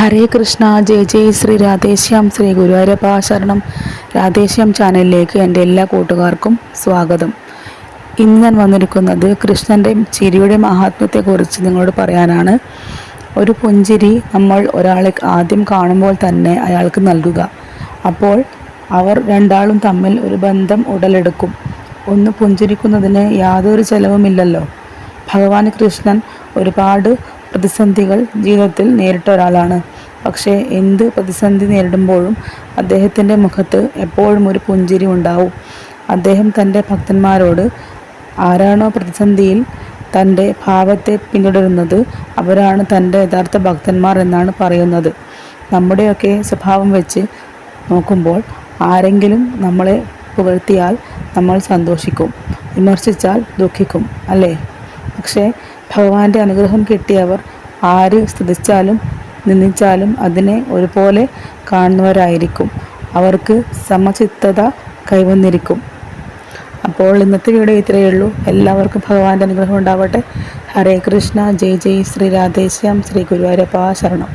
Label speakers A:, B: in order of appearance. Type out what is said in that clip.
A: ഹരേ കൃഷ്ണ. ജയ് ജയ് ശ്രീ രാധേശ്യാം. ശ്രീ ഗുരുവായൂരപ്പ ശരണം. രാധേശ്യാം ചാനലിലേക്ക് എൻ്റെ എല്ലാ കൂട്ടുകാർക്കും സ്വാഗതം. ഇന്ന് ഞാൻ വന്നിരിക്കുന്നത് കൃഷ്ണൻ്റെ ചിരിയുടെ മഹാത്മ്യത്തെക്കുറിച്ച് നിങ്ങളോട് പറയാനാണ്. ഒരു പുഞ്ചിരി നമ്മൾ ഒരാളെ ആദ്യം കാണുമ്പോൾ തന്നെ അയാൾക്ക് നൽകുക. അപ്പോൾ അവർ രണ്ടാളും തമ്മിൽ ഒരു ബന്ധം ഉടലെടുക്കും. ഒന്ന് പുഞ്ചിരിക്കുന്നതിന് യാതൊരു ചെലവുമില്ലല്ലോ. ഭഗവാൻ കൃഷ്ണൻ ഒരുപാട് പ്രതിസന്ധികൾ ജീവിതത്തിൽ നേരിട്ട ഒരാളാണ്. പക്ഷേ എന്ത് പ്രതിസന്ധി നേരിടുമ്പോഴും അദ്ദേഹത്തിൻ്റെ മുഖത്ത് എപ്പോഴും ഒരു പുഞ്ചിരി ഉണ്ടാവും. അദ്ദേഹം തൻ്റെ ഭക്തന്മാരോട് ആരാണോ പ്രതിസന്ധിയിൽ തൻ്റെ ഭാവത്തെ പിന്തുടരുന്നത് അവരാണ് തൻ്റെ യഥാർത്ഥ ഭക്തന്മാർ എന്നാണ് പറയുന്നത്. നമ്മുടെയൊക്കെ സ്വഭാവം വെച്ച് നോക്കുമ്പോൾ ആരെങ്കിലും നമ്മളെ പുകഴ്ത്തിയാൽ നമ്മൾ സന്തോഷിക്കും, വിമർശിച്ചാൽ ദുഃഖിക്കും, അല്ലേ? പക്ഷേ ഭഗവാന്റെ അനുഗ്രഹം കിട്ടിയവർ ആര് സ്തുതിച്ചാലും നിന്ദിച്ചാലും അതിനെ ഒരുപോലെ കാണുന്നവരായിരിക്കും. അവർക്ക് സമചിത്തത കൈവന്നിരിക്കും. അപ്പോൾ ഇന്നത്തെ വീഡിയോ ഇത്രയേ ഉള്ളൂ. എല്ലാവർക്കും ഭഗവാന്റെ അനുഗ്രഹം ഉണ്ടാവട്ടെ. ഹരേ കൃഷ്ണ. ജയ് ജയ് ശ്രീ രാധേശ്യാം. ശ്രീ ഗുരുവായൂരപ്പ ശരണം.